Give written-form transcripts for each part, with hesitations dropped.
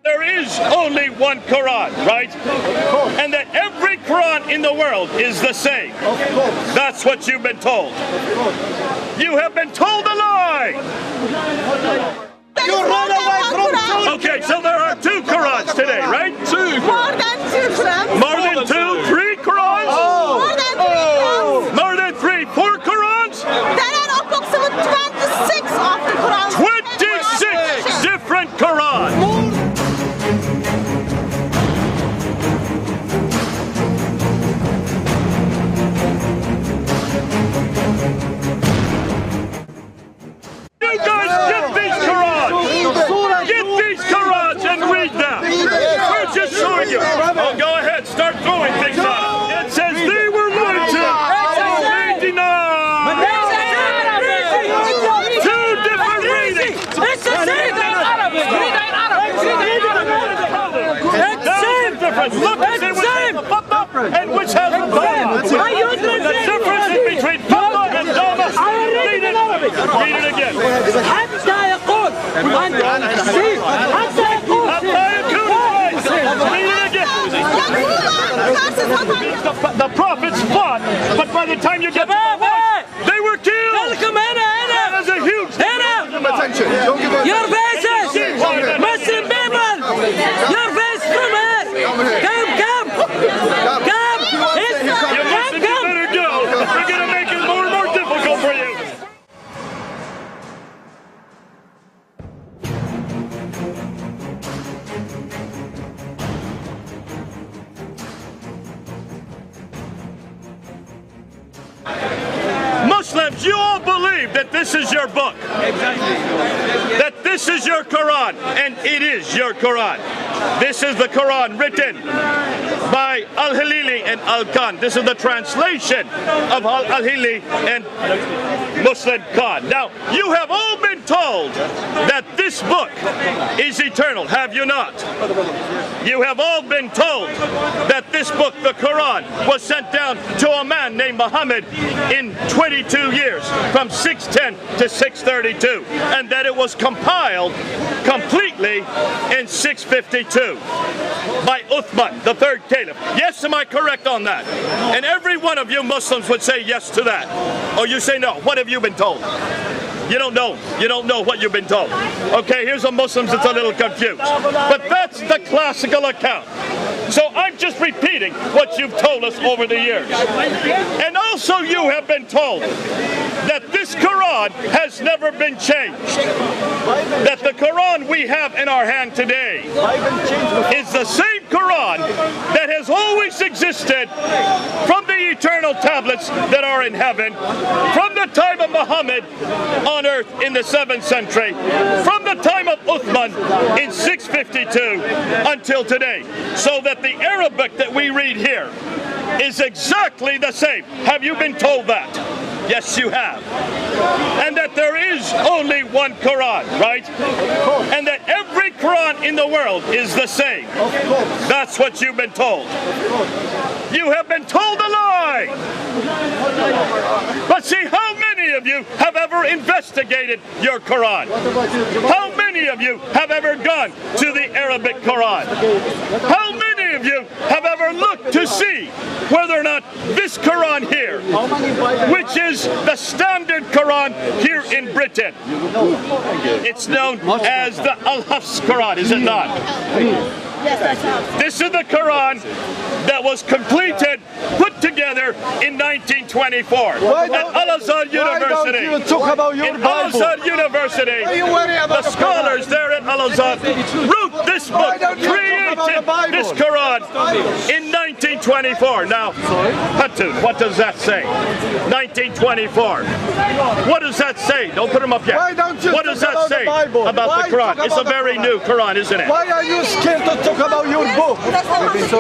There is only one Quran, right? And that every Quran in the world is the same. That's what you've been told. You have been told a lie. You run away from truth. Okay, so there are two Qurans today, right? Two. More than 2 Qurans. More than 2, 3 Qurans? More than 3 Qurans. More than 3, 4 Qurans? There are approximately 26 of the Qurans. 26 different Qurans. You guys get these Qurans! Get these Qurans and read them! We're just showing you. Oh, go ahead, start throwing things out. It says they were lied to. They deny. 2 different readings. It's the same thing in Arabic. Read it in Arabic. It's the same difference. Look and see which has the Fatha and which has the Dhamma. The difference is between Fatha and Dhamma. Read it. Read it again. حتى يقول حتى يقول Read it again. The prophets fought, but by the time you get to the war, they were killed. That is a huge Attention. Don't give up. Your faces, Muslim people, your face from here. Come. You better go. We're going to make it more and more difficult for you. Muslims, you all believe that this is your book. That this is your Quran, and it is your Quran. This is the Quran written by Al-Hilali and Al-Khan. This is the translation of Al-Hilali and Muslim Khan. Now, you have all been told that this book is eternal, have you not? You have all been told that this book, the Quran, was sent down to a man named Muhammad in 22 years, from 610 to 632, and that it was compiled completely in 652 by Uthman, the 3rd Caliph. Yes, am I correct on that? And every one of you Muslims would say yes to that. Or you say no. What have you been told? You don't know. You don't know what you've been told. Okay, here's a Muslim that's a little confused. But that's the classical account. So I'm just repeating what you've told us over the years. And also you have been told that this Quran has never been changed. That the Quran we have in our hand today is the same Quran that has always existed from the eternal tablets that are in heaven, from the time of Muhammad on earth in the 7th century, from the time of Uthman in 652 until today. So that the Arabic that we read here is exactly the same. Have you been told that? Yes, you have. And that there is only one Quran, right? And that every Quran in the world is the same. That's what you've been told. You have been told a lie. But see, how many of you have ever investigated your Quran? How many of you have ever gone to the Arabic Quran? How many of you have ever looked to see whether or not this Quran here, which is the standard Quran here in Britain, it's known as the Al-Hafs Quran, is it not? This is the Quran that was completed, put together in 1924 at Al-Azhar University. In Al-Azhar University, the scholars there at Al-Azhar wrote this book, created this Quran in 1924. Now, Hatun, what does that say? 1924. What does that say? Don't put them up yet. What does that say about the Quran? It's a very new Quran, isn't it? Why are you scared to talk about your book?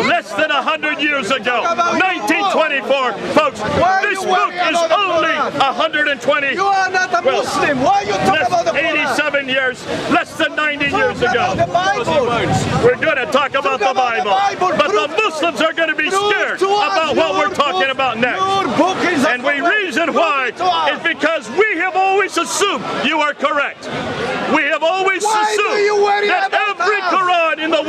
Less than 100 years ago, 1924, folks, this book is only 120. You are not a Muslim. Why you talk about the Quran? 87 years, less than 90 years ago. The Bible. We're going to talk about the Bible. But the Muslims are going to be scared about what we're talking about next. And the reason why is because we have always assumed you are correct. We have always assumed that every Quran in the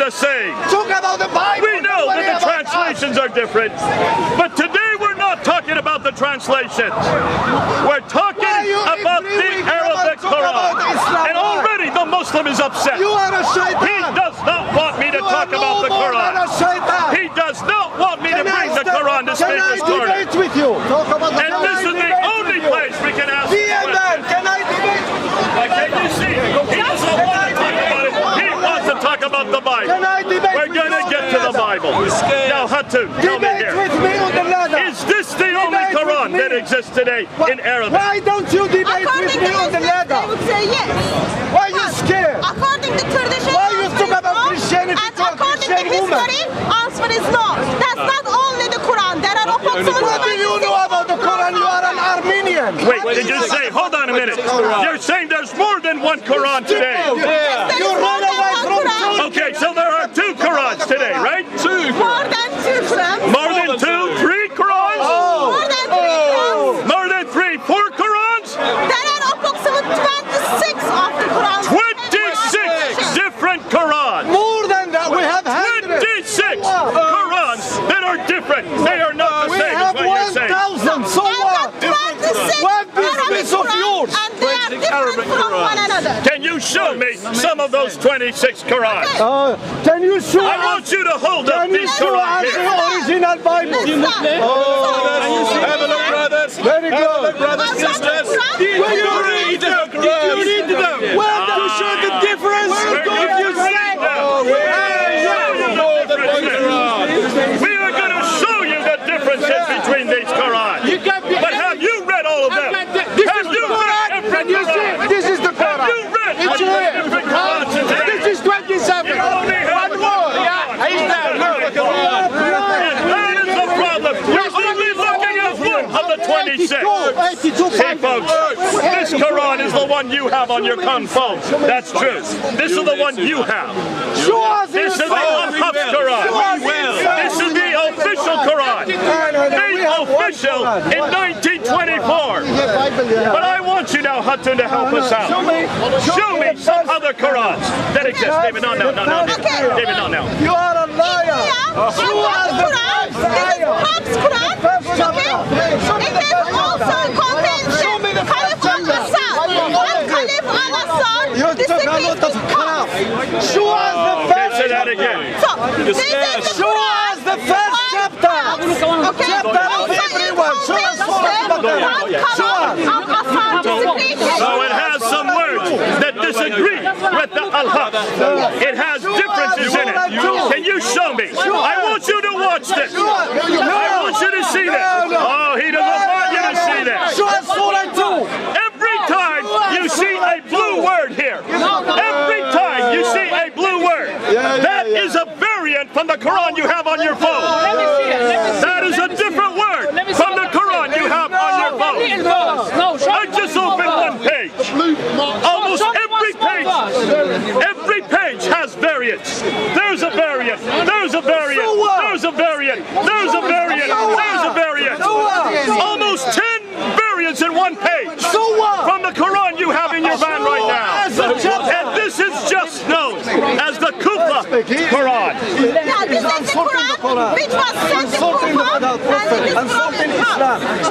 the same. Talk about the Bible. We know Don't worry that the about us. translations are different, but today we're not talking about the translations. We're talking about the Arabic Quran. And already the Muslim is upset. You are a shaitan. He does not want me to talk about the Quran. He does not want me to bring the Quran to Speaker's Corner. Can I debate with you? And this is the only place we can ask Be a man. questions. Can I debate with you? Can you see? He doesn't want to talk about it. He wants to talk about the Bible. Can I debate We're with going to you get to the Bible. Now, Hatun, tell me Debate here. with me on the ladder. Is this the only Debate with Quran me. that exists today in Arabic? Why don't you debate According with to me on the Muslims, they ladder? would say yes. Why are you scared? According to tradition, Why you answer talk is about no. Christianity And to a according to Christian woman? history, answer is no. That's not only the Quran. There are approximately What do you know about the Quran? You are an Armenian. Wait, did you say, hold on a minute. You're saying there's more than one Quran today. You run away from truth. Okay, so there are two Qurans today, right? More than two Qurans. More than two, three Qurans? More than three Qurans. More than three, four Qurans? There are approximately 26 of the Quran. 26 different Qurans. More than that, we have hundreds. 26 Qurans that are different. They are not the We same, is have what you're saying. 1,000. So what? 26 What business of yours? and they are different from one another. Can you show me some of those 26 Qurans? Can you show I us? want you to hold up Can you these show us Qurans the here. original Bible? Have a look, brothers. Very good. Brothers, sisters. Will you read them? You read them. Well, to show the difference. If you say, We are going to show you the differences between these Qurans. But have you read all of them? Have you read every Quran? this is the Have Quran. you read all the different Qurans today? This is 27. You only have One more. That is the problem. You're only looking at one of the 26. See, folks, this Quran is the one you have on your phone. That's true. This is the one you have. Show us This is the unpuffed Quran. This is the official Quran. Made official in 1924. But I want you now, Hatun, to help us out. Show me some other Qurans that exist. David, no. David, not now. You are a liar. Show us the Quran. This is Pope's Quran. Okay? It also contains the Caliph al-Assad. Caliph al-Assad. You took a lot of crap. Show us the first Say that again. So, this is the Show us the first chapter. Okay? Chapter of everyone. Show us So it has some words that disagree with the Al-Haq. It has differences in it. Can you show me? I want you to watch this. I want you to see this. Oh, he doesn't want you to see this. Show us Surah 2. Every time you see a blue word here, every time you see a blue word, that is a variant from the Quran you have on your phone. That is a different word from the Quran you have on your phone. I just opened one page. Almost every page has variants. There's a variant. There's a variant. There's a variant. There's a variant. There's a variant. Almost 10 variants in one page from the Quran you have in your van right now. And this is just known as the Kufa Quran. Yeah, this is the Quran which was sent to Kufa and it is from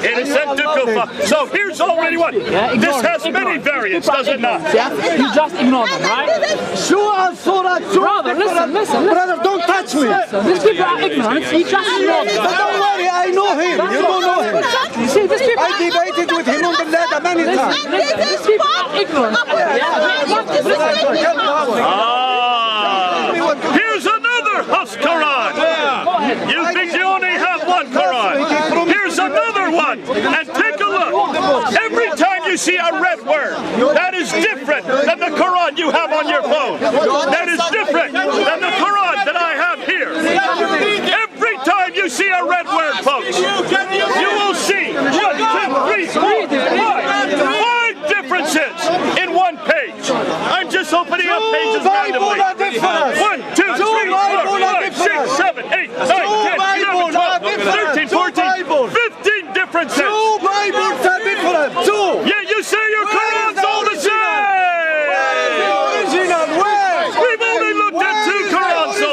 It is sent to Kufa. So here's already one. This has many variants, does it not? You just ignore them, right? Show us Surah 2. Brother, listen. Brother, don't touch me. These people are ignorant. You just ignore them. But don't worry, I know him. You don't know him. You see, these people I debated with him on the ladder many times. These people are ignorant. Here's another Hafs Quran. You think you only have one Quran. Here's another one. And take a look. Every time you see a red word, that is different than the Quran you have on your phone. That is different than the Quran that I have here. Every time you see a red word, folks, you will see 1, 2, 3, 4, 5 differences in one page. I'm just opening up pages randomly. 1, 2, 3, 4, 5, 6, 7, 8, 9, 10, 11, 12, 13, 14, 15 differences. Two Bibles are different. Two. Yeah, you say your Quran's all the same. Where is the original? Where? We've only looked at 2 Qurans so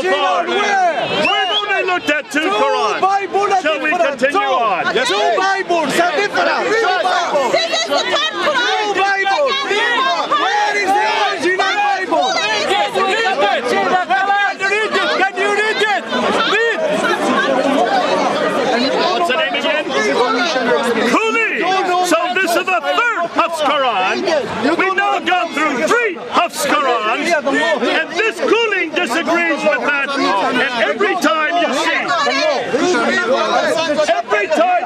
We've now gone through 3 Hafs Qurans, and this cooling disagrees with that. And every time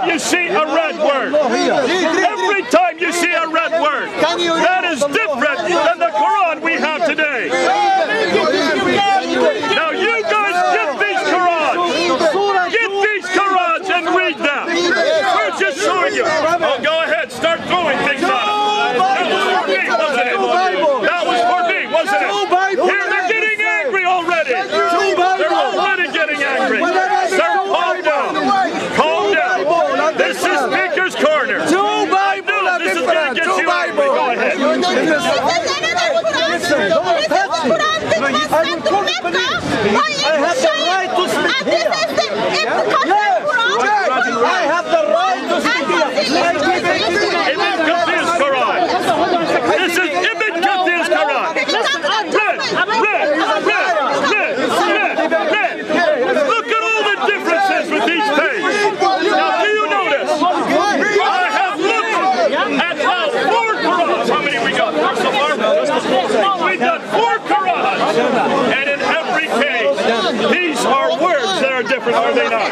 you see a red word, every time you see a red word, that is different than the Quran we have today. Now you guys get these Qurans and read them. We're just showing you. Oh, go ahead, start throwing things at them. That was for me, wasn't it? Here they're getting angry already. They're already getting angry. Sir, calm down. Calm down. This is Speaker's Corner. I know this is going to get you angry. Go ahead. I have the right to speak. Ibn Kathir's Quran. This is Ibn Kathir's Quran. Red. Look at all the differences with each page. Now, do you notice? I have looked at now 4 Qurans. How many we got? So far? We've done 4 Qurans. And in every case, these are words that are different, are they not?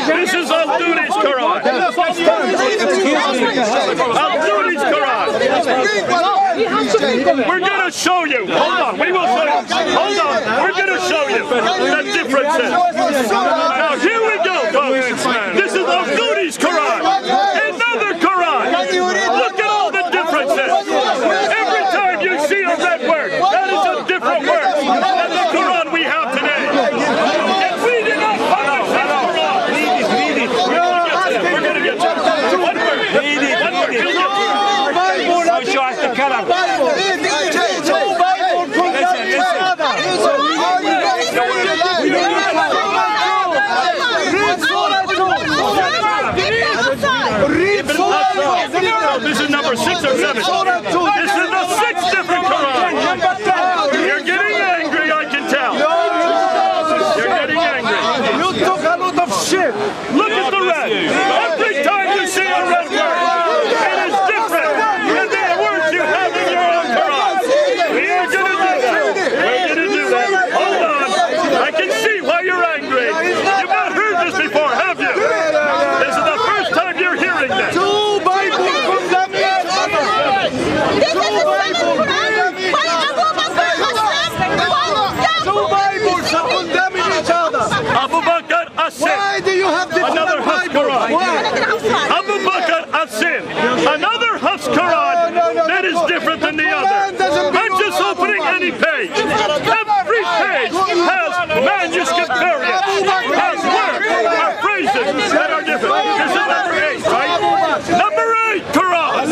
This is Al-Duni's Quran. Al-Duni's Quran. We're going to show you. Hold on. We will show you. Hold on. We're going to show you the differences. Now, here we go, folks. This is Al-Duni's Quran. Another Quran. Look at all the differences. Every time you see a red word, that is a different word than the Quran we have today. And we did not publish that Quran. We're going to get to it. One word. This is number 6 or 7. This is the 6th different Quran. You're getting angry, I can tell. You're getting angry. You took a lot of shit. Look at the red. Every time you see a red word, it is different than the words you have in your own Quran. We're going to do that. We're going to do that. Hold on. I can see why you're angry. You've not heard this before, have you? This is the first time you're hearing this. Abu Bakr As-Sin. Why do you have this Another Hafs Quran. Abu Bakr As-Sin. Another Hafs Quran that is different than the other. I'm just opening any page. Every page has manuscript variants, has words or phrases that are different. This is number 8, right? Number 8 Quran.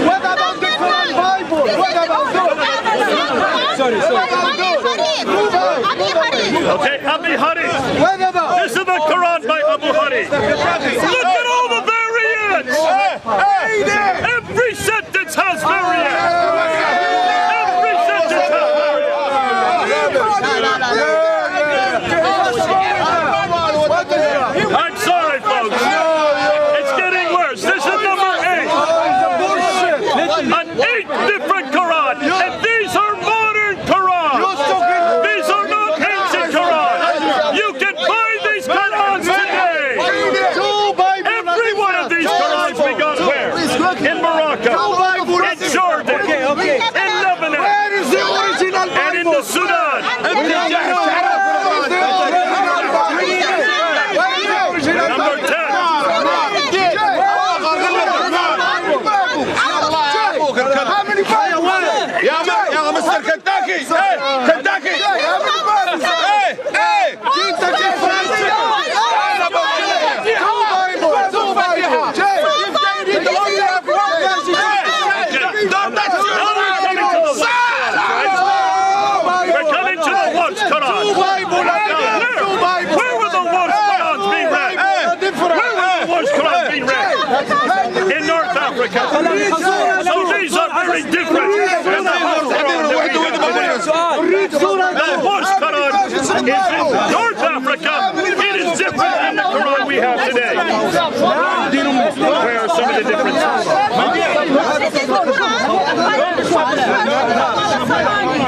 What about the Quran Bible? What about Sorry. Okay, Abi Hari. What about? This is the Quran by Abu Hari. Look at all the variants. Every sentence has variants. Every sentence has variants. I'm sorry, folks. It's getting worse. This is number 8. An 8 different Quran. And these are modern Quran. These are not ancient Quran. You can buy these Qurans today. Every one of these Qurans we got where? In Morocco, in Jordan, in Lebanon, and in the Sudan. Number 10. يا مستر كنتاكي كنتاكي We're coming to the once Quran. Where were the once Qurans being read? Where were the once Qurans being read? In North Africa. So these are very different. is in North Africa. It is different than the Quran we have today. Where are some of the differences?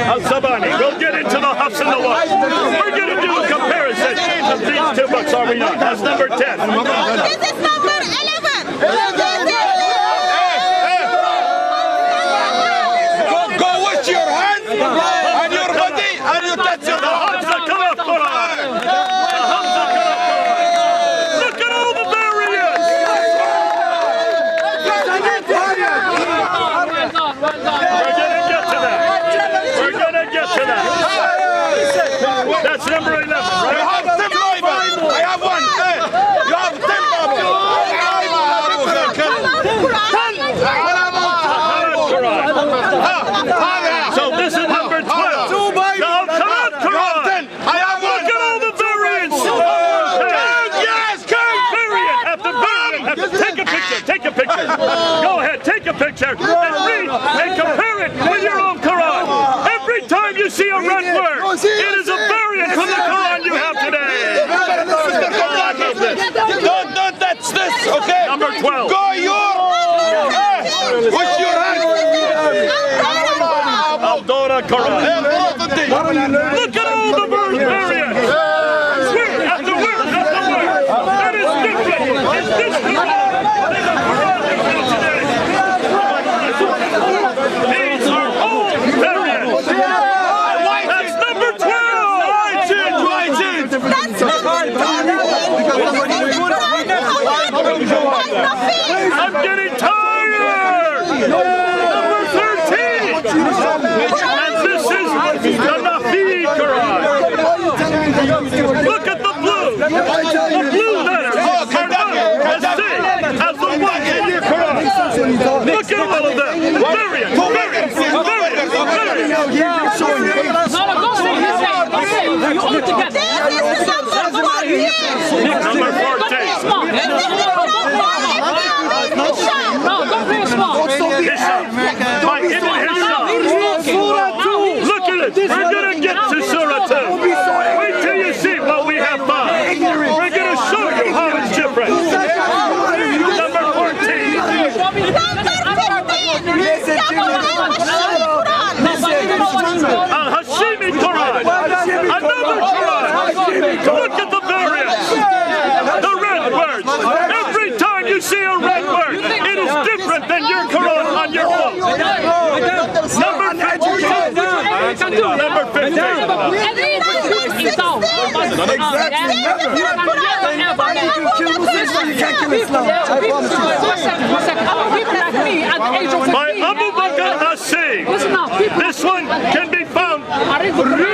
Al-Sabani, we'll get into the Hafs and the Waqf. We're going to do a comparison of these two books, are we not? That's number 10. This is number 11. Go wash your hands and your body and you touch your Hamza Kalaf Quran. Hamza Kalaf Quran. Look at all the variants. We're going to get to that. We're going to get to that. That's number 11, right? I have 10 Bible. I have one. Hey, you have 10 Bible. So this is number 12. Now, Kalaf Quran. I have one. Look at all the variants. Yes, Variant after variant. Take a picture. Take a picture. Go ahead. Take a picture and read and compare it with your own Quran. Every time you see a red word, it is a variant from the Quran you have today. Don't touch this, okay? Number 12. Go wash your hands. Aldora Quran. Look at all the variants. Word after word after word. That is different. Is this Quran? Than the Quran you have today. These are all variants. That's number 12. That's number 12. I'm getting tired. Number 13. And this is the Nafi Quran. Look at the blue. The blue letters are not as big as the ones in your Quran. Look at all of them. Variants, variants, variants, variants. Number 14. Hisham. By Ibn Hisham. Look at it. We're going to get to Surah 2. Wait till you see what we have found. We're going to show you how it's different. Number 14. Al-Hashimi Quran. Another Quran. Look at the variants. The red words. Every time you see a red word, it is different than your Quran on your phone. Number 15. Number 15. By Abu Bakr Hassim. This one can be found.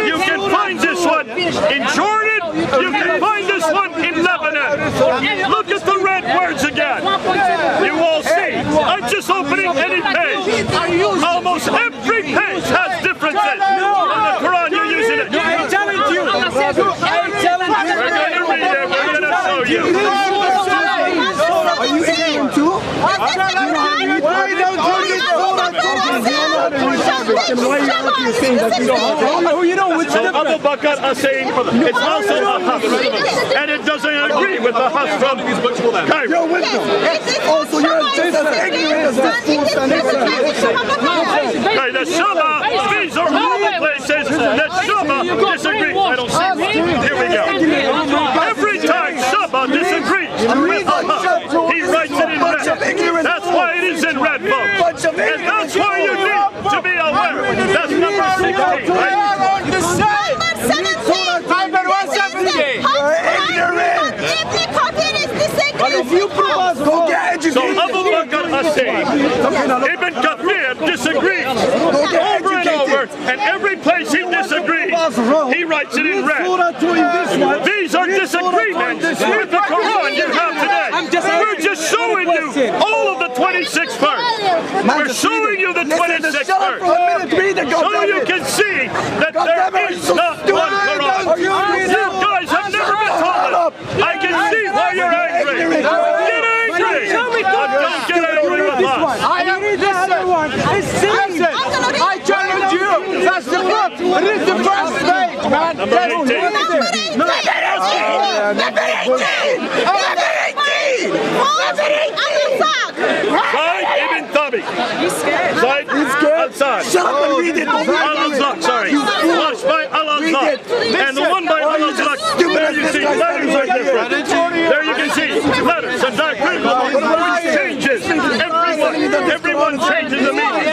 You can find this one in Jordan. You can find this one in Lebanon. Look at the red words again. You all see. I'm just opening any page. Almost every page has differences. In the Quran, you're using it. I'm telling you. We're going to read it. We're going to show you. Are you Indian too? Why don't you get So Abu Bakr is saying it's also a Hafs, and it doesn't agree with the Hafs from Cairo. your wisdom? Also, you're just as ignorant as this fool standing there. Okay, the Shama, these are all the places that Shama disagrees. I don't see one. Here we go. Every time Shama disagrees with the Hafs, he writes it in red. That's why it is in red, folks. And that's why you need to be aware. That's number 16, right? Number 170. But if you prove us, go get educated. So Abu Bakr Hassim, Ibn Kathir disagrees over and over, and every place he disagrees, he writes it in red. These are disagreements with the Quran you have today. We're just showing you all of the 26 verse. We're showing you the 26 verse. So you can see that there is not one Quran. You guys have never been told it. I can see why you're angry. Get angry. Don't get angry with us. I read the other one. It's silly. I challenge you. That's the book. Read the first page, man. Number 18. Zaid ibn Thabit. Zaid al-Sad. Shut up and read it. Al-Azlaq, sorry. Watched by Al-Azlaq. And the one by Al-Azlaq, there you see, letters are different. There you can see letters and diacritical, which changes. Everyone changes the meaning.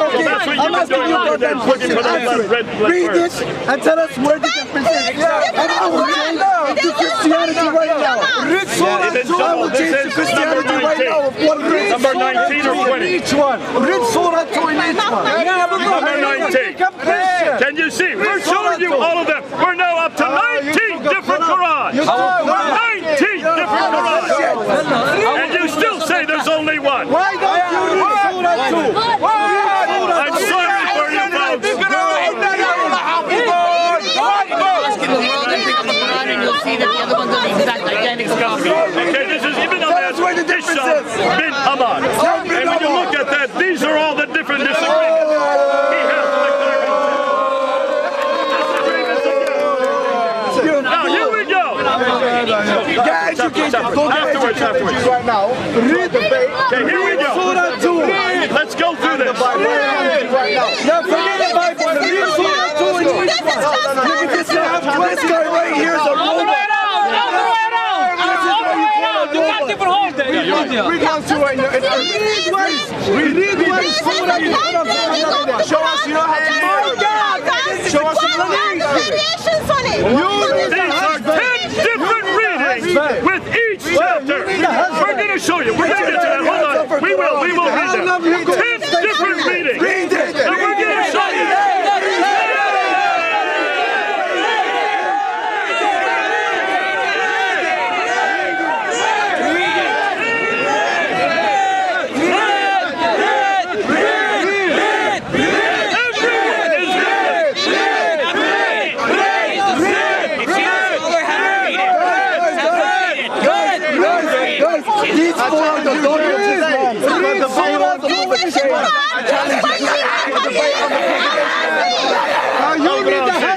So that's what you've been doing other than looking for that red Read word. it and tell us where the difference is. And I will change to Christianity right now. I will change to Christianity right now. Number 19 or 20? Each one. Read Surah 2 in each one. Number 19. Can you see? We're showing you all of them. We're now up to 19 different Qurans. 19 different Qurans. And you still say there's only one. Why don't you read Surah 2? I'm sorry for you folks. Okay, this is Ibn Ahmad Hisham bin Ahmad. And when you look at that, these are all the different disagreements. He has disagreements. Now, here we go. Afterwards. Right now, read the debate. Okay, here we go. Surah 2. Let's go through this. Now forget the Bible. Read Surah 2 in each one. This guy right here is a robot. Read one Surah in read one Surah. Show us you don't have to show us variations on it. These are 10 different readings with each chapter. We're going to show you. We're going to get to that. Hold on. We will read them. 10 different readings. Read it. And we're going to show you.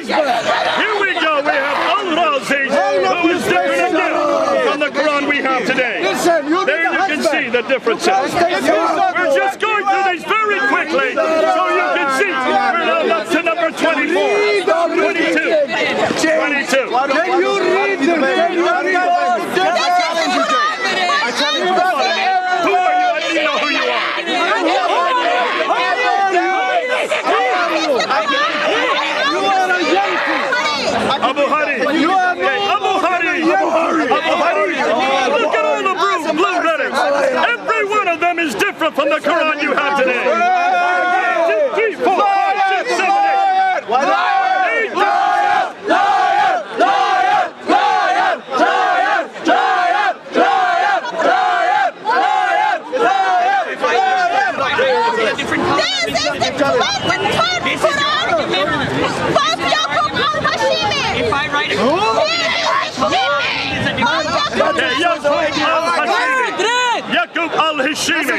Here we go. We have Al-Razi, who is different again from the Quran we have today. There you can see the differences. We're just going through these very quickly so you can see. We're now up to number 24, 22, 22. Can you read the Who are you? I didn't know who you are. Abu Hari. Abu Hari. Look at all the blue letters. Every one of them is different from the Quran you have today. 1, 2, 3, 4, 5, 6, 7, 8. Yaqub al-Hashimi.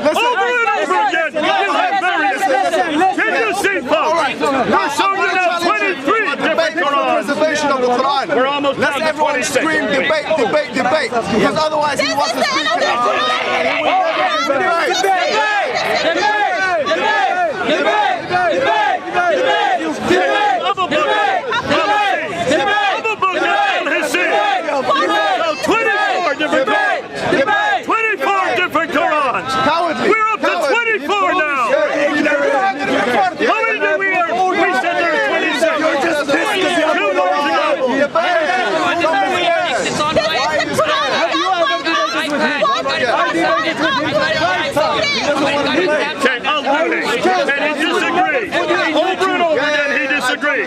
Over and over again, you have variants. Can you see, folks? We're showing you now 23 different Qurans. Preservation of the Quran. We're almost Let's down to everyone 26. scream debate. Because otherwise he wants to speak to them.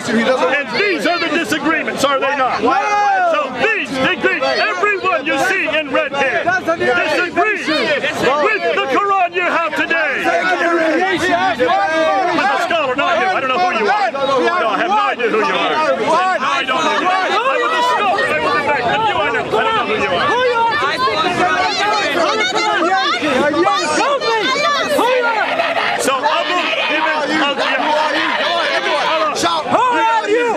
And these are the disagreements, are they not? So these, everyone you see in red here disagrees with the Quran you have today. I'm a scholar, not you. I don't know who you are. No, I have no idea who you are. I don't know who you are. I'm a scholar. I will be back. And you, I don't know who you are. So Abu Ibn al-Yahya. Shout. Who are you?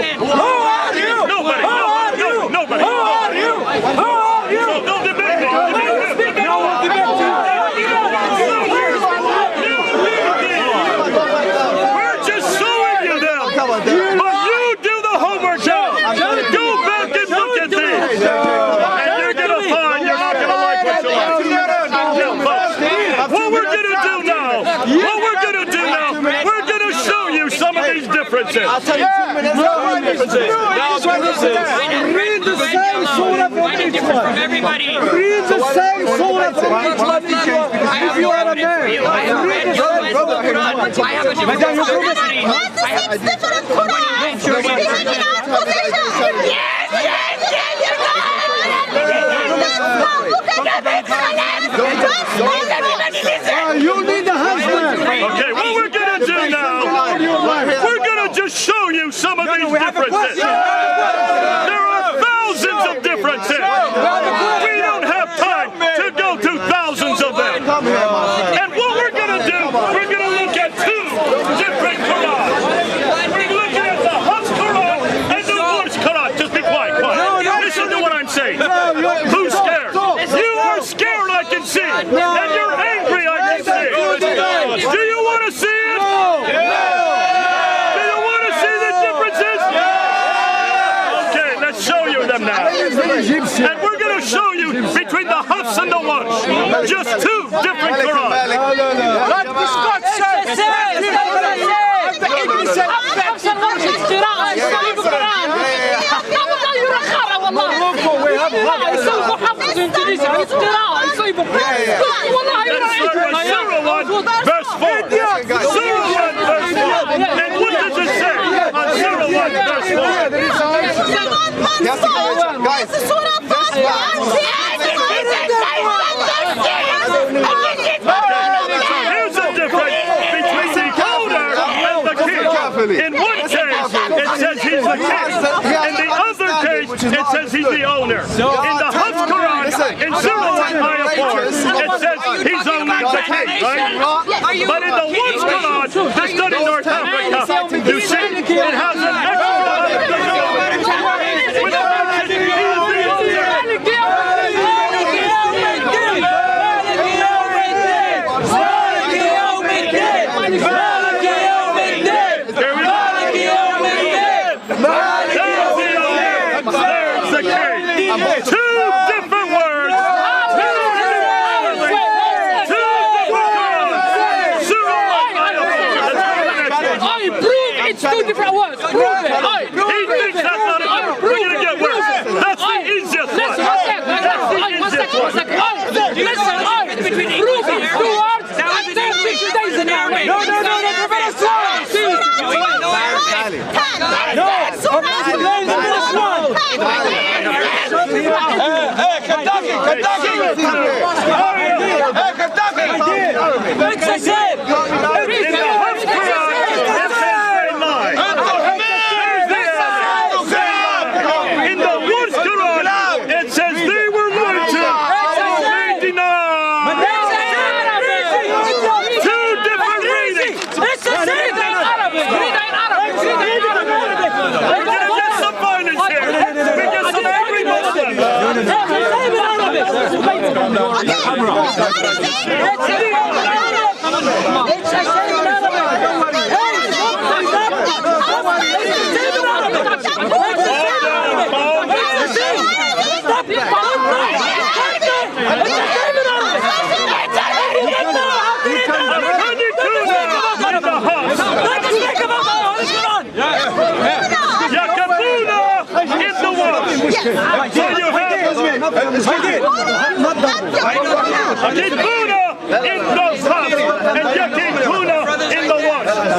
differences. I'll tell you 2 minutes. No differences. Read the same surah from each one. Read the same surah from each one. If you are a man, read the same surah. I have a different Quran. Behind our position. You need a husband. Okay, what we're going to do now, we're going to just show you some of these differences. There are thousands of differences. We don't have time to go through thousands of them. And what we're going to do, we're going to look at two different Qurans. We're looking at the Hafs Quran and the Warsh Quran. Just be quiet, quiet. Listen to what I'm saying. Who's scared? You are scared, I can see. And you're angry, I can see. Do you want to see it? Do you want to see the differences? Okay, let's show you them now. And we're going to show you between the Hafs and the Warsh. Just two different Qurans. Verse 4. Surah 1, verse 1. And what does it say on Surah 1, verse 4? Guys, Here's the difference between the owner and the king. In one case, it says he's the king. In the other case, it says he's the owner. In the Hafs Quran, in Surah 1, ayah 4, it says he's only the king, right? But in the Warsh Quran, that's done in North Africa, you see, it has an extra Two different words. Prove it. He thinks that's not enough. We're going to get worse. That's the easiest one. That's the easiest one. Listen, prove it. 2 words. And then 6 days in our way. No.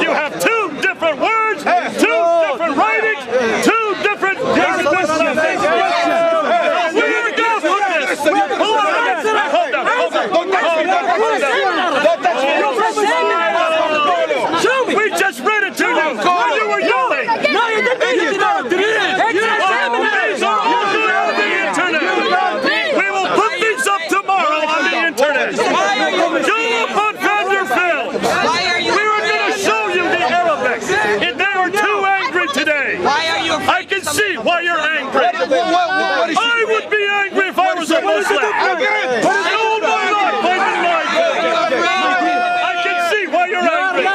You have two different words, two different writings, two different We just read it to you while you were yelling. No, you didn't. These are all good on the internet. We will put these up tomorrow on the internet. Go up on Vanderbilt. We were going to show you the Arabic. And they were too angry today. I can see why you're angry. I would be angry if I was a Muslim. All my life I've been lying. I can see why you're angry.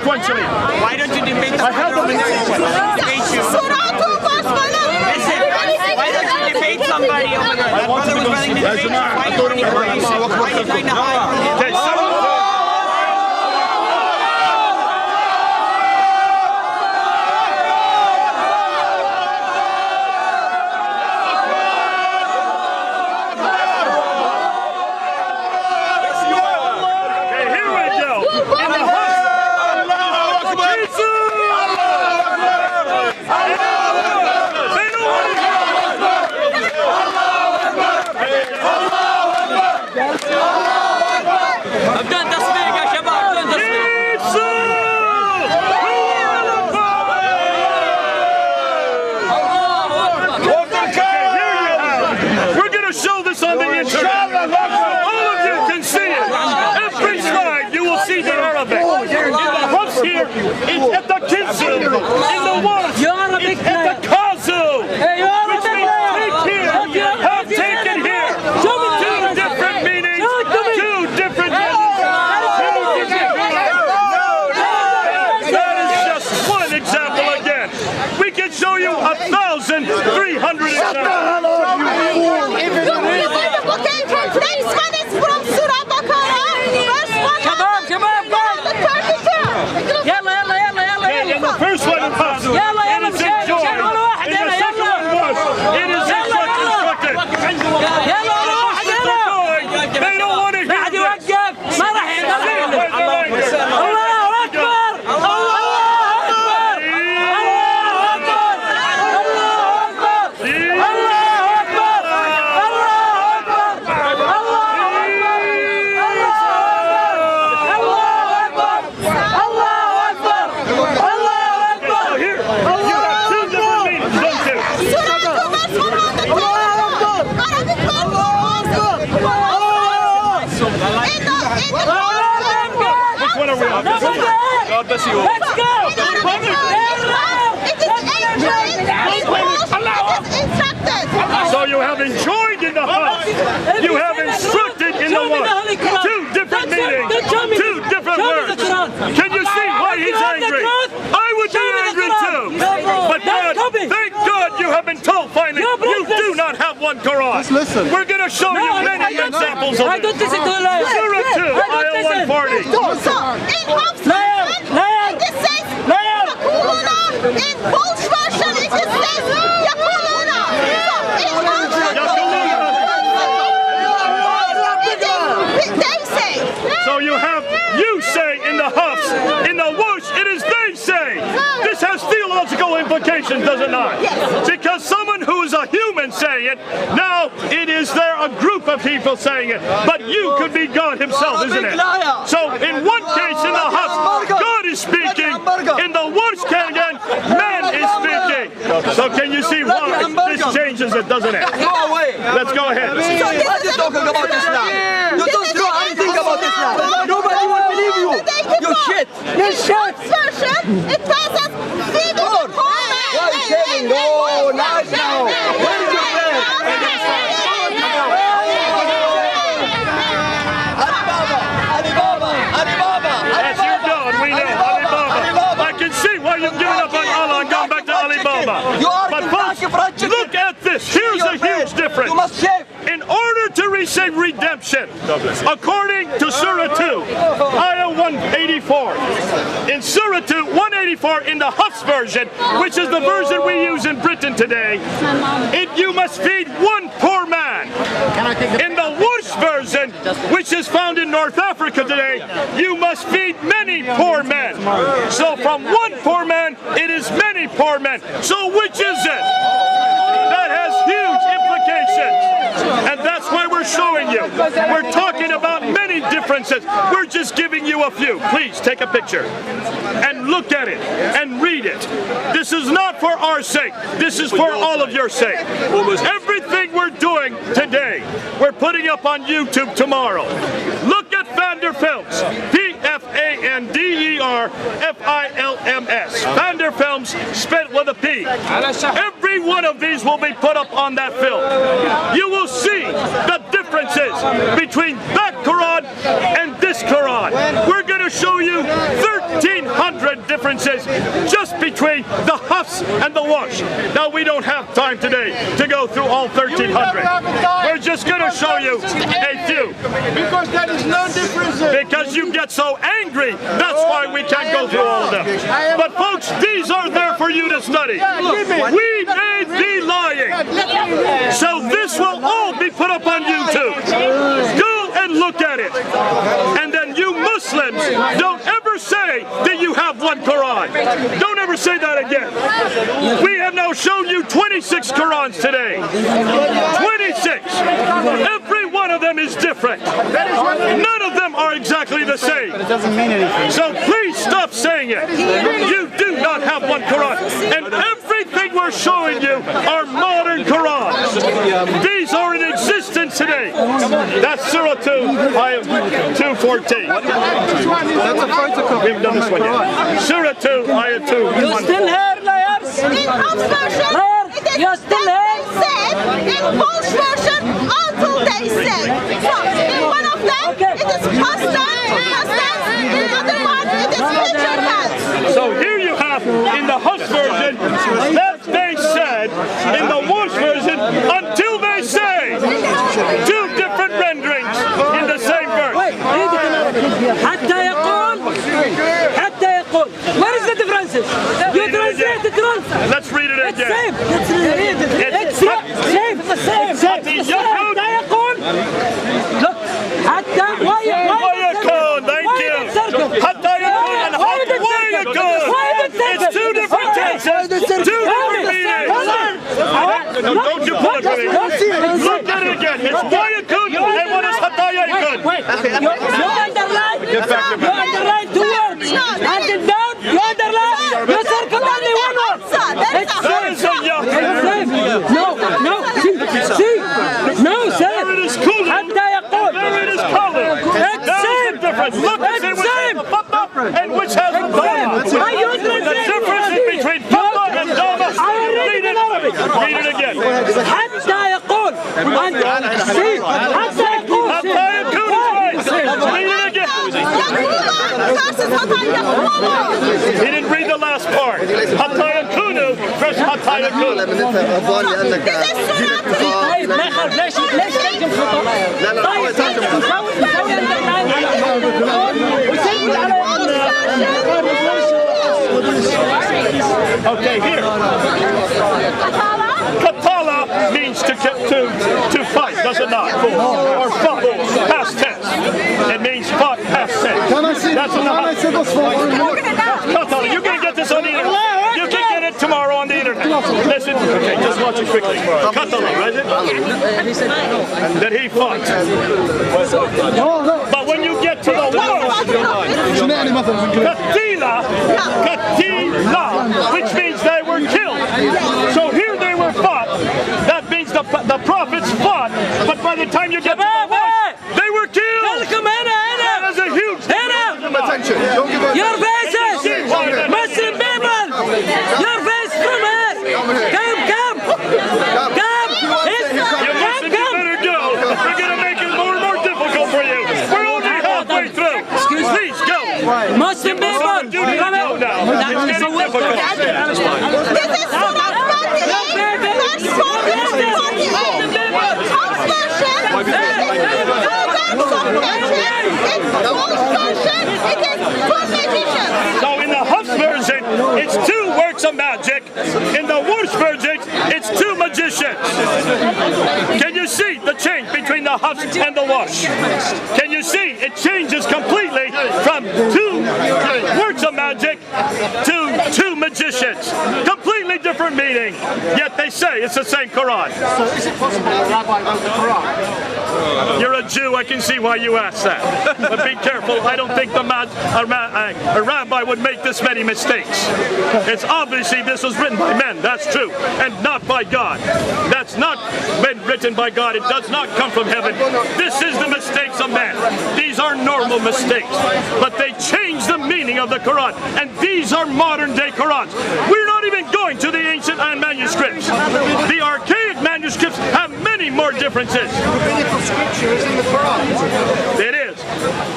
sequentially. Why don't you debate I have them in sequence. Why don't you debate somebody over there? That brother was running the debate. Why are you trying to hide? Okay, بدون تصفيق يا شباب بدون تصفيق. we're going to show this on the internet. All of you can see it. Every slide you will see the Arabic. In the house here, it's at the Kinsu. In the woods, it's at the Kazu. Which means take here, have taken here. Two different meanings, two different meanings. That is just one example again. We can show you 1,300 examples. The first one is possible. It is enjoyed. And the second one was, it is instructed. They don't want to hear this. ما راح يقدر. الله أكبر. God bless you all. Let's go! So you have enjoyed in the house. You have instructed in the one. Two different meanings. Two different words. Can you see why he's angry? I would be angry too. But God, thank God you have been told finally you do not have one Quran. We're going to show you many examples of it. Surah 2, Ayah 140. In Polish version, it just says Yakuluna. They say. So you have you say in the Hafs, in the whoosh, it is they say. This has theological implications, does it not? Yes. Because someone who is a human saying it, now it is there a group of people saying it. But you could be God himself, isn't it? So in one case in the Hafs, God is speaking. In the whoosh again, man is speaking. So can you see why this changes it, doesn't it? Go away. Let's go ahead. What are you talking about Islam? You don't know anything about Islam. Nobody will believe you. You shit. You shit. It tells us feed the poor man. Why are you saying no? Not now. Where is your friend? Alibaba. That's your God, we know. Alibaba. I can see why you've given up on Allah and gone back to Alibaba. But folks, look at this. Here's a huge difference. You must shave. In order to receive redemption, according to Surah 2, Ayah 184, in Surah 2, 184 in the Hafs version, which is the version we use in Britain today, you must feed one poor man. In the Whoosh version, which is found in North Africa today, you must feed many poor men. So from one poor man, it is many poor men. So which is it? That has huge implications. And that's why we're showing you. We're talking about many differences. We're just giving you a few. Please take a picture and look at it and read it. This is not for our sake. This is for all of your sake. Everything we're doing today, we're putting up on YouTube tomorrow. Look at Vander Films. P-F-A-N-D-E-R-F-I-L-M-S. Vander Films spelled with a P. Every one of these will be put up on that film. You will see the differences between that Quran and this Quran. We're going to show you 1,300 differences just between the Hafs and the Wash. Now, we don't have time today to go through all 1,300. We're just going to show you a few. Because there is no difference. Because you get so angry, that's why we can't go through all of them. But folks, these are there for you to study. We may be lying. So this will all be put up on YouTube. Go and look at it. And then you Muslims, don't ever say that you have one Quran. Don't ever say that again. We have now shown you 26 Qurans today. 26. Every one of them is different. None of them are exactly the same. It doesn't mean anything. So please stop saying it. You do not have one Quran. And everything we're showing you are modern Qurans. These are in existence today. That's Surah 2, Ayah 2:14. That's a photocopy. We haven't done this one yet. Surah 2, Ayah 2. You still here, liars? In Hafs version, it is You're still that they said. In Polish version, until they said. So, in one of them, it is past tense. In another one, it is future tense. So here you have, in the Hafs version, that they said, in the Wash version, until they say. Two different renderings in the same verse. حتى يقول. Where is the differences? You translate it wrong. Let's read it It's again. same. It's same. It's the same. حتى يقول. Look. حتى ويكون, thank you. حتى يكون and ويكون. It's two different tenses, two different meanings. No, don't you pull it for me. Look at it again. It's ويكون and what is حتى يكون? Wait. You underline two words. Until down, you underline. You circle only one word. It's That is a No, see, no, sir. There it is cool. حتى يقول. There it is color. It's That is same. the difference. Look and see which has the fatha and which has the dhamma. The difference is between fatha and dhamma. Read it. Read it again. حتى يقول. See, حتى يقول. حتى يكون is right. Read it again. He didn't read the last part. حتى يكونوا versus حتى يكون. ليش ترجم خطأ؟ Okay, here. Katala means to fight, does it not? Or fought, past tense. It means fought, past tense. That's enough. Katala, you're going to get this on the internet. You can get it tomorrow on the internet. Listen, okay, just watch it quickly. Katala, right? That he fought. But when you get to the war, Katila, which means they were killed. So here they were fought. That means the prophets fought. But by the time you get to the war, they were killed. That is a huge Attention. Don't give up. Your faces! Muslim people! Your face from here! Come! You better go. We're going to make it more and more difficult for you. We're only halfway through. Please go. Muslim people! You need to go now. It's getting difficult. This is Surah 28, verse 4. So in the Hafs version, it's two works of magic. In the Wash version, it's two magicians. Can you see the change between the Hafs and the Wash? Can you see it changes completely from two works of magic to two magicians? Completely different meaning. Yet they say it's the same Quran. So is it possible that Rabbi wrote the Quran? You're a Jew, I can see why you asked that. But be careful, I don't think a rabbi would make this many mistakes. It's obviously this was written by men, that's true, and not by God. That's not been written by God, it does not come from heaven. This is the mistakes of men. These are normal mistakes, but they change the meaning of the Quran, and these are modern day Qurans. We're not even going to the ancient manuscripts. The archaic manuscripts have many more differences. Scripture is in the Quran. It is.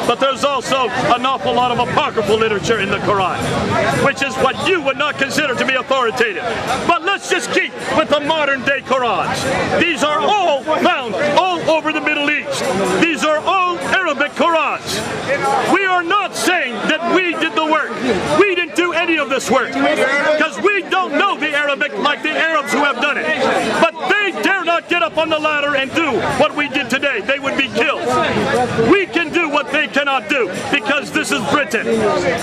But there's also an awful lot of apocryphal literature in the Quran, which is what you would not consider to be authoritative. But let's just keep with the modern day Qurans. These are all found all over the Middle East. These are all Arabic Qurans. We are not saying that we did the work. We didn't do any of this work because we don't know the Arabic like the Arabs who have done it. But they dare not get up on the ladder and do what we did today. They would be killed. We can do what they cannot do because this is Britain.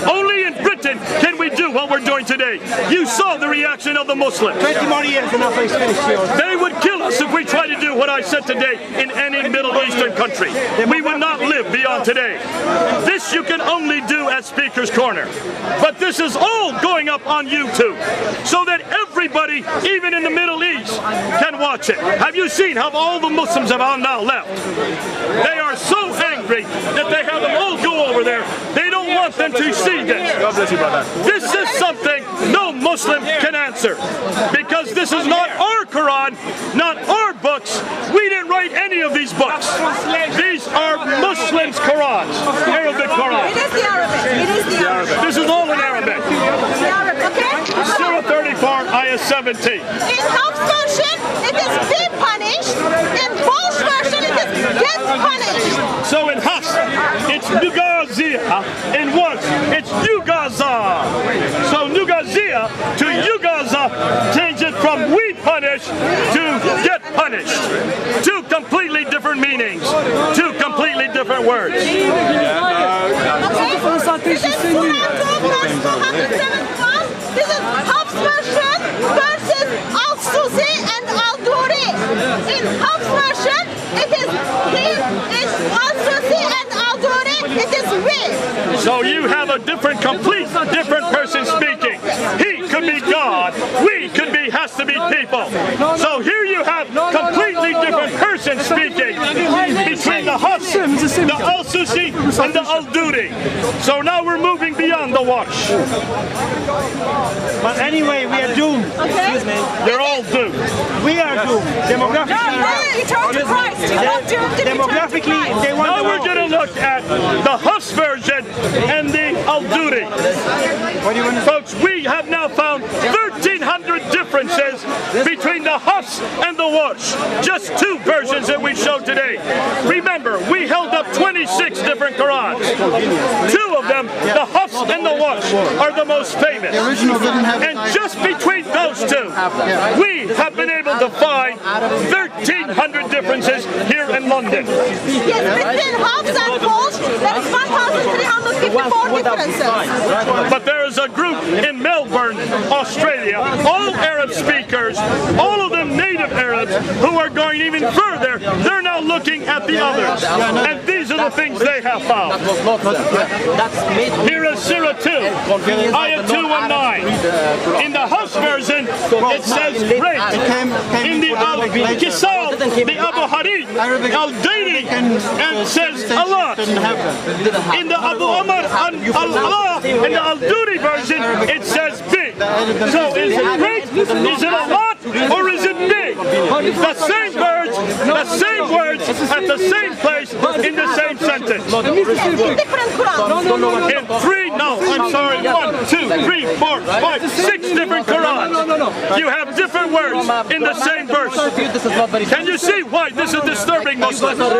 Only in Britain can we do what we're doing today. You saw the reaction of the Muslims. 20 more years and after it's finished. They would kill us if we tried to do what I said today in any Middle Eastern country. We would not live beyond today. This you can only do at Speaker's Corner. But this is all going up on YouTube so that everybody, even in the Middle East, can watch it. Have you seen how all the Muslims have all now left? They are so angry that they have them all go over there. They don't want them to see this. This is something no Muslim can answer because this is not our Quran, not our books. We didn't write any of these books. These are Muslims' Qurans, Arabic Qurans. It is the Arabic. It is the Arabic. This is all in Arabic. It's the Arabic, okay? Surah 34, Ayah 17. In Hafs version, it is be punished. In Walsh version, it is get punished. So in Hafs, it's Nugazia. In Warsh, it's Yugaza. So Nugazia to Yugaza changes from we punish to get punished. Two completely different meanings. Two completely different words. Okay? This is Surah 2, verse 271. This is Hafs version versus Al-Susi and Al-Duri. In Hafs version, it is he, is Al-Susi and Al-Duri, it is we. So you have a different, complete different person speaking. He could be God. We could be, has to be people. So here you have completely different person speaking between the Hafs, the Al-Susi, and the Al-Duri. So now we're moving beyond the Warsh. But anyway, we are doomed. Okay? You're all doomed. We are doomed. Demographically. You turn to Christ. You don't do it. Demographically, they want Now the we're vote. going to look at the Hafs version and the Al-Duri. Folks, we have now found 1,300 differences between the Hafs and the Warsh. Just two versions that we showed today. Remember, we held up 26 different Qurans. Two of them, the Hafs and the Warsh, are the most famous. And just between those two, we have been able to find 1,300 differences here in London. Yes, between Hafs and Walsh, there is 1,354 differences. But there is a group in Melbourne, Australia, all Arab speakers, all of them native Arabs, who are going even further. They're now looking at the others. And these are the things they have found. Here is Surah 2, Ayah 219. In the Hafs version, it says great. In the Al-Kisal, the Abu Hadid, Al-Dini, and it says Allah. In the Abu Amr, Allah, in the Al-Duri version, it says big. So is it great? Is it a lot? Or is it big? The same words at the same place in the same sentence. Different Qurans. In three, no, I'm sorry, 1, 2, 3, 4, 5, 6 different Qurans. You have different words in the same verse. Can you see why this is disturbing Muslims? What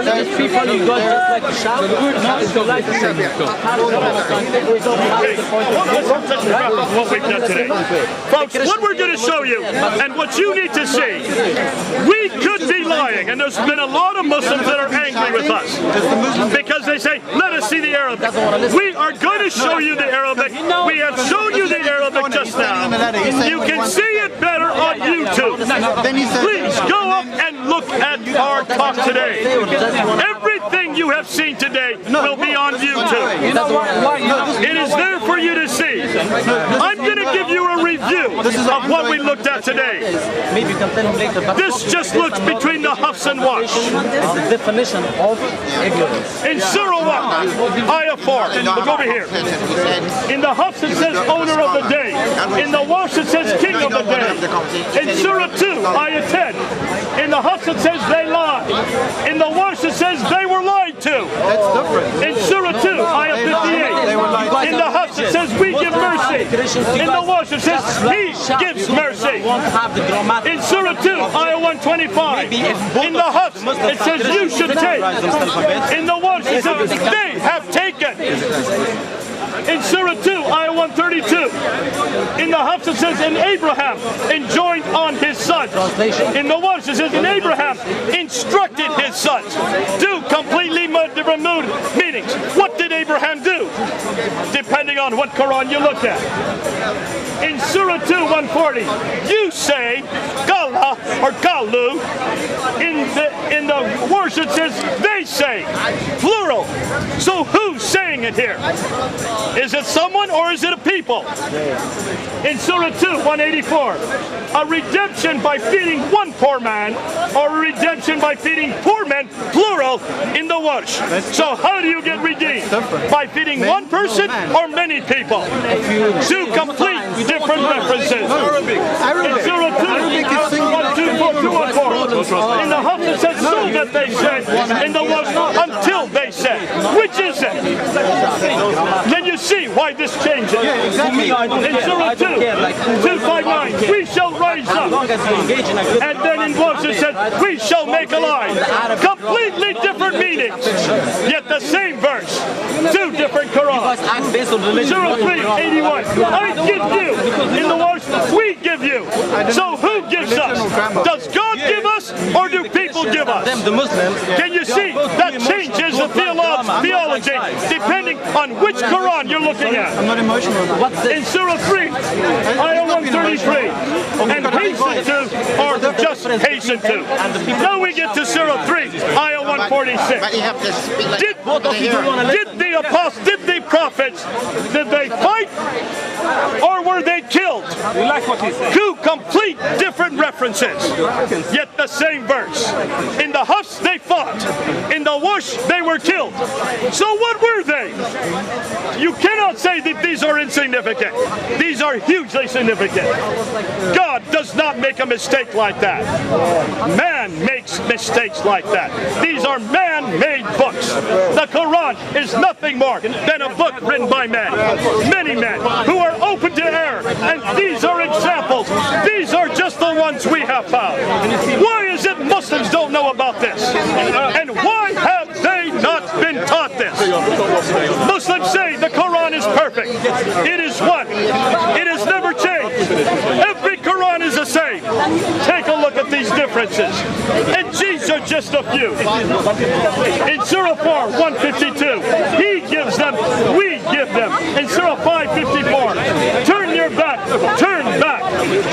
we've done today. Folks, what we're going to show you, and what you need to see, we could be lying, and there's been a lot of Muslims that are angry with us because they say, let us see the Arabic. We are going to show you the Arabic. We have shown you the Arabic just now. You can see it better on YouTube. Please go up and look at our talk today. Everything you have seen today will be on YouTube. It is there for you to see. I'm going to give you a review of what we looked at today. This just looks between the Hafs and Warsh. The definition of ignorance. In Surah 1, Ayah 4, look over here. In the Hafs it says owner of the day. In the Warsh it says king of the day. In Surah 2, Ayah 10, in the Hafs it says they lied. In the Warsh it says they were lied to. In Surah 2, it says we give mercy. In the Wash it says he gives mercy. In Surah 2, Ayah 125. In the Hafs it says you should take. In the Wash it says they have taken. In Surah 2, Ayah 132. In the Hafs it says, and Abraham enjoined on his sons. In the Wash it says, and Abraham instructed his sons. Two completely different meanings. What did Abraham do? Depending on what Quran you look at. In Surah 2, 140, you say, Gala or Galu. In the Wash it says, they say. Plural. So who's saying it here? Is it someone or is it a people? In Surah 2, 184, a redemption by feeding one poor man or a redemption by feeding poor men, plural, in the Wash. So how do you get redeemed? By feeding one person or many people? Two complete different references. In Surah 2, 124, in the Hafs it says so that they said, in the Wash until they said. Which is it? Can you see why this changes? In Surah 2, 259, we shall rise up. And then in Wash it said, we shall make alive. Completely different meanings, yet the same verse. Two different Qurans. Surah 3:81, I give you. In the Wash, we give you. So who gives us? Does God give us or do people give us? Can you see? That changes the theology depending on which Quran you're looking at. In Surah 3, Ayah 133, and hasten to, or just hasten to. Now we get to Surah 3, Ayah 146. Did the prophets, did they fight or were they killed? Two complete different references, yet the same verse. In the Hafs they fought, in the Wash they were killed. So what were they? You cannot say that these are insignificant. These are hugely significant. God does not make a mistake like that. Man makes mistakes like that. These are man-made books. The Quran is nothing more than a book written by men. Many men who are open to error. And these are examples. These are just the ones we have found. Why is it Muslims don't know about this? And why have they not been taught this? Muslims say the Quran is perfect. It is one. It has never changed. Every Quran is the same. Take a look at these differences. And these are just a few. In Surah 4, 152, he gives them, we give them. In Surah 5:54, turn your back, turn back.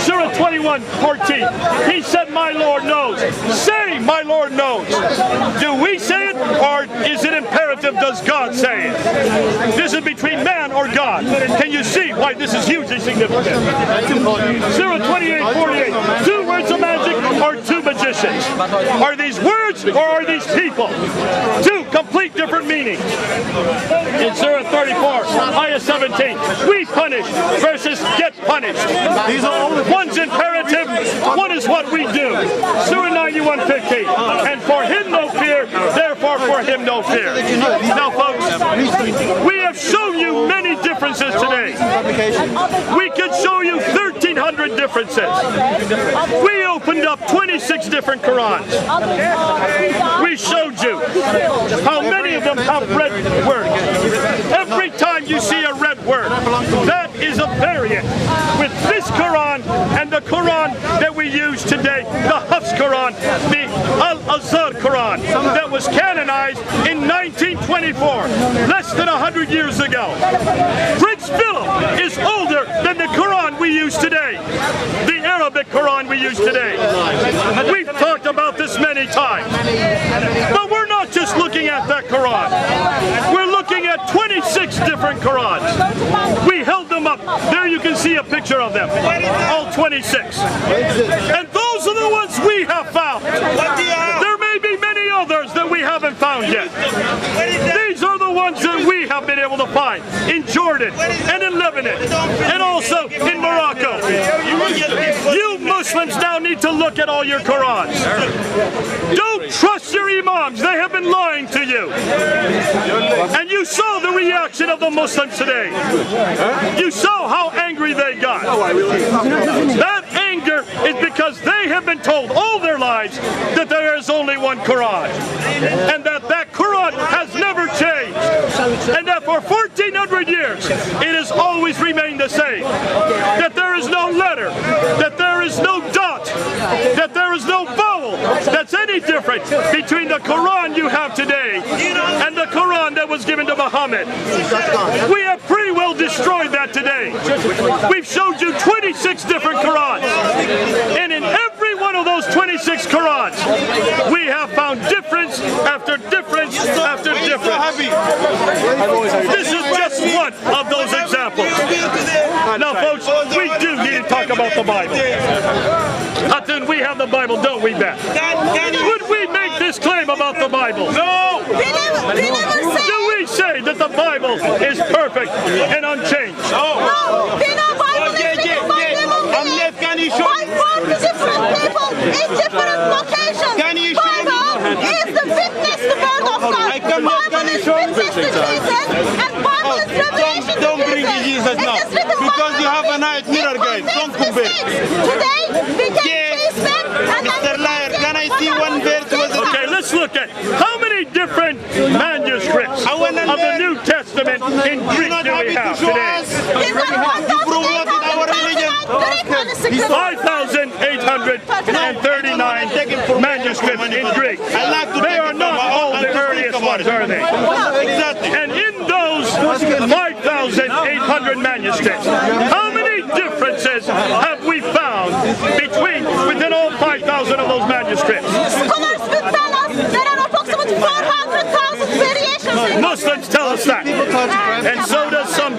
Surah 21, 14, he said, my Lord knows. Say, my Lord knows. Do we say it or is it imperative, does God say it? This is between man or God. Can you see why this is hugely significant? Surah 28, 48, two words of magic or two magicians? Are these words or are these people? Two complete different meanings. In Surah 34, Ayah 17, we punish versus get punished. One's imperative, one is what we do. Surah 91:15, and for him no fear, therefore for him no fear. Now folks, we have shown you many differences today. We could show you 1,300 differences. We opened up 26 different Qurans. We showed you how many of them have red words. Every time you see a red word, that is a variant with this Quran and the Quran that we use today, the Hafs Quran, the Al-Azhar Quran, that was canonized in 1924, less than 100 years ago. Prince Philip is older than the Quran we use today, the Arabic Quran we use today. We've talked about this many times. But we're not just looking at that Quran. We're looking at 26 different Qurans. We held them up. There you can see a picture of them. All 26. And those are the ones we have found. There may be many others that we haven't found yet. These are the ones that we have been able to find in Jordan and in Lebanon and also in Morocco. You Muslims now need to look at all your Qurans. Don't trust your imams. They have been lying to you. And you saw the reaction of the Muslims today. You saw how angry they got. That anger is because they have been told all their lives that there is only one Quran. And that Quran has never changed. And that for 1400 years, it has always remained the same. That there is no letter, that there is no dot, that there is no vowel that's any different between the Quran you have today and the Quran that was given to Muhammad. We have pretty well destroyed that today. We've showed you 26 different Qurans. And in every one of those 26 Qurans, we have found difference after difference after difference. This is just one of those examples. Now, folks, we do need to talk about the Bible. Hatun, we have the Bible, don't we, Beth? Would we make this claim about the Bible? No! Do we say that the Bible is perfect and unchanged? No! Can you show me? 40 different people in different locations. Bible is the witness to the word of God. Bible is witness to Jesus, and Bible is revelation to Don't bring Jesus now, because you have a night mirror, guys. Don't compare. Today, we can chase them and Mr. Liar, can I see one verse? Okay, let's look at how many different manuscripts of the New Testament in Greek do we have today? 5,839 manuscripts in Greek. They are not all the earliest ones, are they? And in those 5,800 manuscripts, how many differences have we found within all 5,000 of those manuscripts? Scholars will tell us there are approximately 400,000 variations. Muslims tell us that. And so does some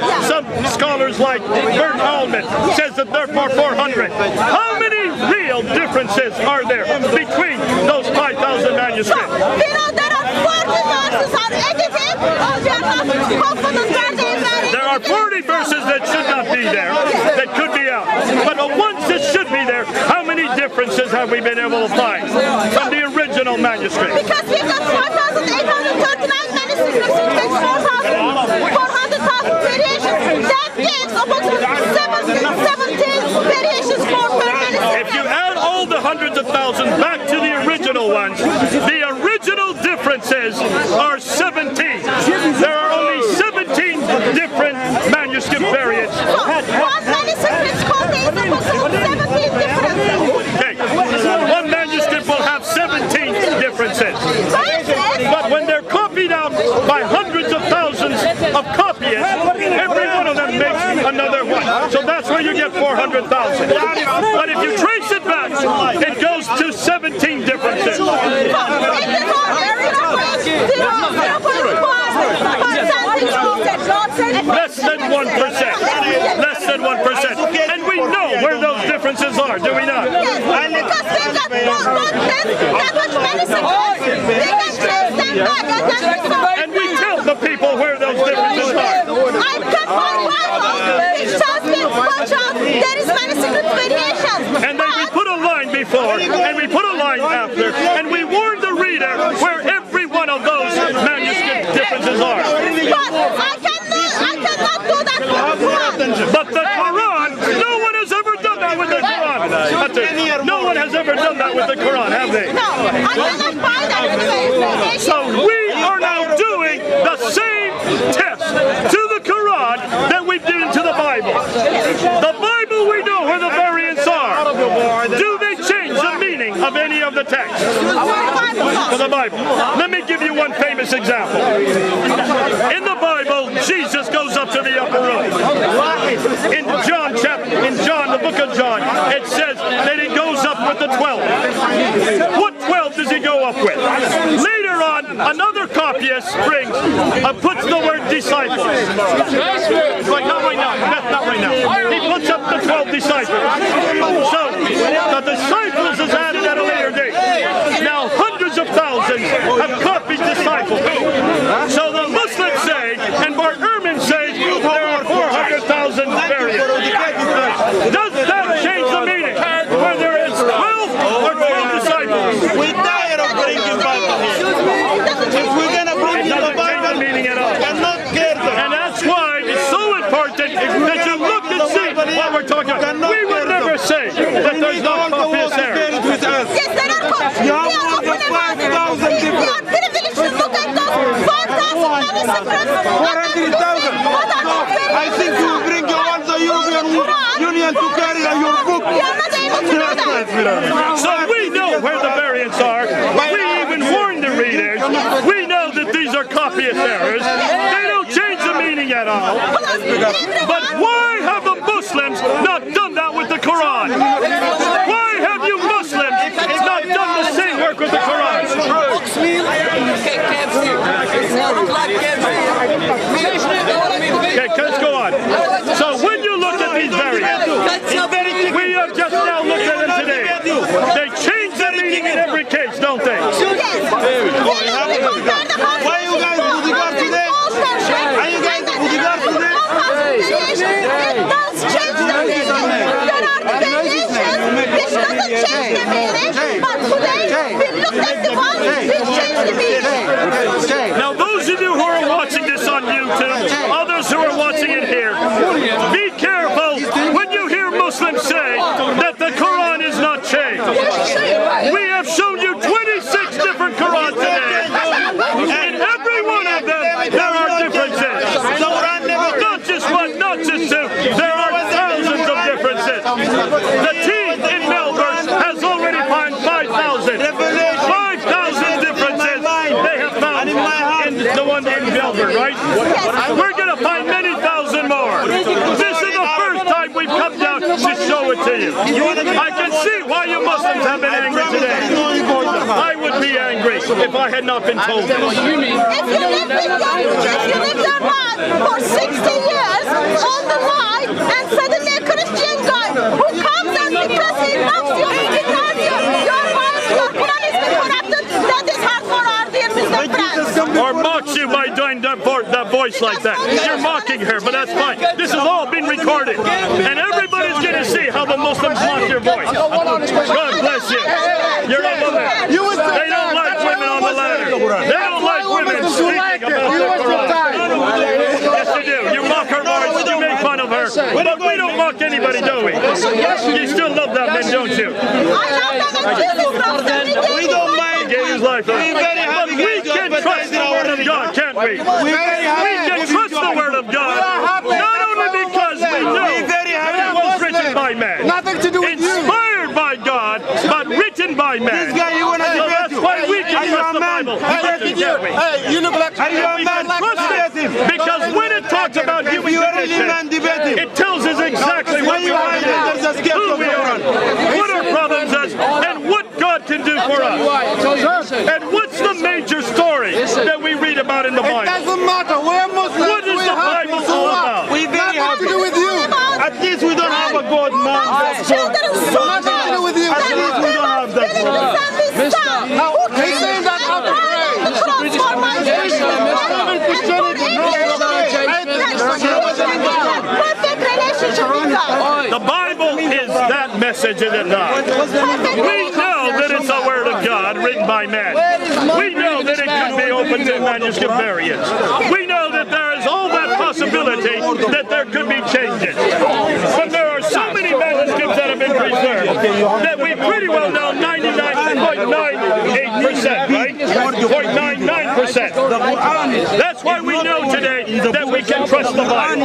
scholars like Bert Allman says that there are 400. How many real differences are there between those 5,000 manuscripts? We know there are 40 verses are edited, or we are not confident where they vary. There are 40 verses that should not be there, that could be out. But the ones that should be there, how many differences have we been able to find from the original manuscript? Because we've got 5,839 manuscripts, which makes 400,000 variations. That gives approximately 17 variations per manuscript. If you add all the hundreds of thousands back to the original ones, the original differences are 17. There are only 17 different manuscript variants. One manuscript contains approximately 17 differences. Okay, one manuscript will have 17 differences. But when they're copied out by hundreds of thousands of copyists, every one of them makes another one. So that's where you get 400,000. But if you trace it back, it goes to 17 differences. Less than 1%. Less than 1%. And we know where those differences are, do we not? And we tell the people where those differences are. I can find Bible, which has been watched out. There is manuscript variations. And then we put a line before, and we put a line after, and we warn the reader where every one of those manuscript differences are. But I cannot do that with the Quran. But the Quran, no one has ever done that with the Quran. No one has ever done that with the Quran, have they? No, I cannot find that. So we are now doing the same test to the Quran that we've done to the Bible. The Bible, we know where the variants are. Do they change the meaning of any of the texts? For the Bible. Let me give you one famous example. In the Bible, Jesus goes up to the upper room. In John, the book of John, it says that he goes up with the 12. What 12 does he go up with? Later on, another copyist puts the word disciples. Like, not right now. Not right now. He puts up the 12 disciples. So the disciples is added at a later date. Now hundreds of thousands have copied disciples. So the Muslims say, and Bart Ehrman says, there are 400,000 variants. Does that change the meaning? Whether it's 12 or 12 disciples? We tired of bringing Did you look and see what we're talking about? We would never say that there's no copious errors. Yes, there are copies. We are open about it. We are privileged to look at those 4,000 manuscripts. 400,000. I think you bring your own the European Union to carry your book. We are not able to do that. So we know where the variants are. We even warn the readers. We know that these are copious errors. They don't change the meaning at all. But why have the Muslims not done that with the Quran? Why have you Muslims not done the same work with the Quran? Okay, let's go on. So when you look at these variants, we have just now looked at them today. They change the meaning in every case, don't they? Why you guys bodyguard today? Are you guys bodyguard today? It does change the meaning. There are variations which doesn't change the meaning, but today we looked at the one which changed the meaning. Now those of you who are watching this on YouTube, others who are watching it here, be careful when you hear Muslims say that the Quran is not changed. We have shown you 26 different Qurans today. In every one of them, there are differences. Not just one, not just two. There are thousands of differences. The team in Melbourne has already found 5,000. 5,000 differences they have found in the one in Melbourne, right? We're going to find many thousand more. This is the first time we've come down to show it to you. I can see why you Muslims have been angry today. I would be angry if I had not been told this. If you live your life for 60 years on the line and suddenly a Christian guy who comes out because he loves you, he tells you your Quran is corrupted, that is hard for our dear Mr. friends. Or mocks you by doing that voice like that. You're mocking her, but that's fine. This has all been recorded. And everybody's going to see how the Muslims mock your voice. God bless you. You're a woman. They don't like women on the ladder. They don't like women speaking about their Quran. Yes, you do. You mock her voice. You make fun of her. But we don't mock anybody, do we? You still love that man, don't you? I love them and Jesus loves them. We don't mind. Gave his life for us. But we can trust the Word of God, can't we? We can trust the Word of God. Not only because we know it was written by man. Nothing to do with you. Inspired by God, but written by man. This guy, you want to So debate that's why we can trust the Bible. Hey, you look like We can trust it because when it talks about human condition, it tells us exactly what we are, who we are, what our problems is, and what God can do for us. And what's the major story that we read about in the Bible? doesn't matter. We're Muslims. What is the Bible all about? We very happy to do with you. At least we don't have a God man. Children so Nothing to do with you. At least we don't have that. Now, he's saying that out of The Bible is that message, is it not? We know that it's the Word of God written by man. We know that it could be opened to manuscript variants. We know that there is all that possibility that there could be changes. But there are so many manuscripts that have been preserved that we pretty well know 99.98%, right? 0.99%. That's why we know today that we can trust the Bible.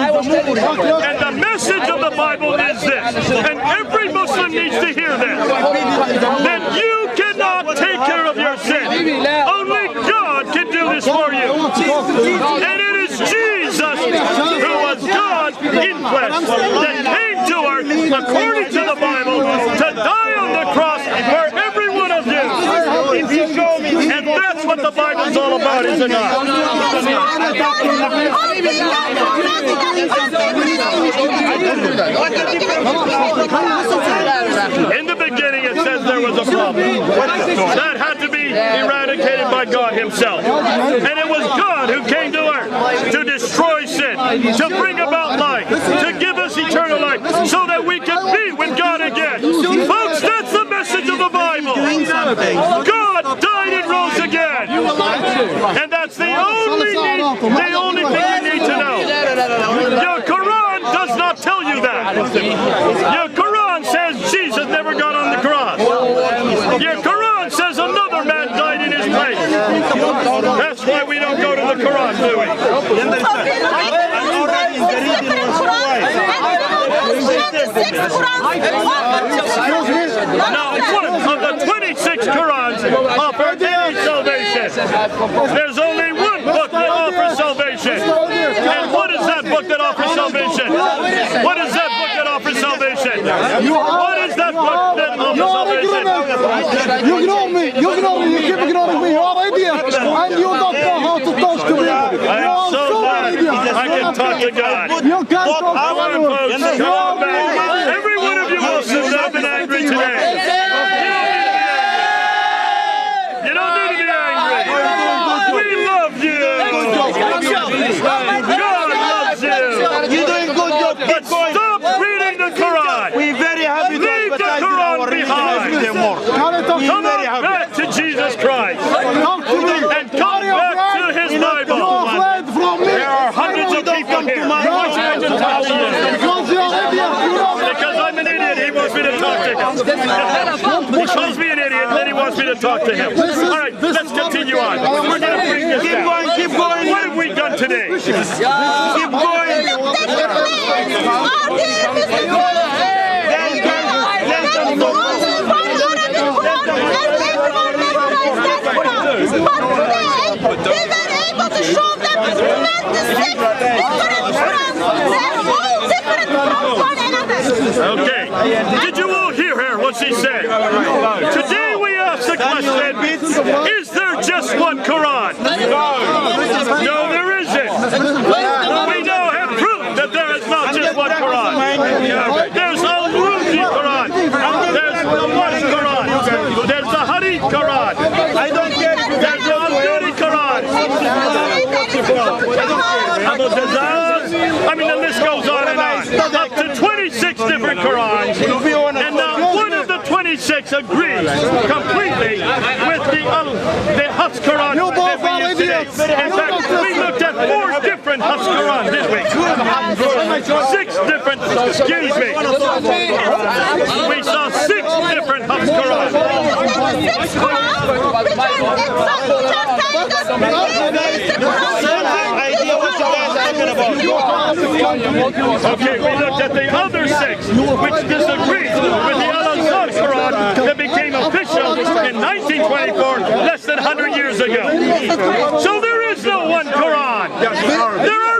And the message of the Bible is this, and every Muslim needs to hear this, that you cannot take care of your sin. Only God can do this for you. And it is Jesus, who was God in flesh, that came to earth, according to the Bible, to die on the cross for every one of you. And that's what the Bible's all about, is it not? In the beginning, it says there was a problem. That had to be eradicated by God himself. And it was God who came to earth to destroy sin, to bring about life, to give us eternal life, so that we can be with God again. Folks, that's the message of the Bible. God died and rose again. And that's the only thing you need to know. Your Quran does Now, one of the 26 Qurans offer any salvation. There's only one book that offers salvation. And what is that book that offers salvation? What is that book that offers salvation? What is that book that offers salvation? You ignore me. You keep ignoring me. You are an idiot. And you don't know how to talk to me. I am so glad I can talk to God. You can't talk to Come on, folks. Come on back. Every one of you Muslims have been angry today. You don't need to be angry. We love you. God loves you. You're doing good job. But stop reading the Quran. We're very happy to Leave the advertise Quran our behind. religion more. Come on back to Jesus Christ. Talk to me. And come back to his Bible. There are hundreds of people here. He wants me to talk to you. Because I'm an idiot, he wants me to talk to him. He calls me an idiot, then he wants me to talk to him. All right, let's continue on. We're going to bring this down. Keep going. What have we done today? Keep going. But today, we were able to show them 26 different Qurans. They're all different from one another. Okay. Did you all hear her, what she said? Today we ask the question, is there just one Quran? No, there isn't. We now have proof that there is not just one Quran. There's al-Ruzi Quran. There's the Wash Quran. There's the Hadith Quran. I don't care. There's the al-Duri Quran. I mean, the list goes on and on. Up to 26 different Qurans. And now one of the 26 agrees completely with the Hafs Quran that we use today. In fact, we looked at 4 different Hafs Qurans this week. 6 different, excuse me. We saw 6 different Hafs Qurans. Okay, we looked at the other 6, which disagreed with the Al-Azhar Quran that became official in 1924, less than 100 years ago. So there is no one Quran. There are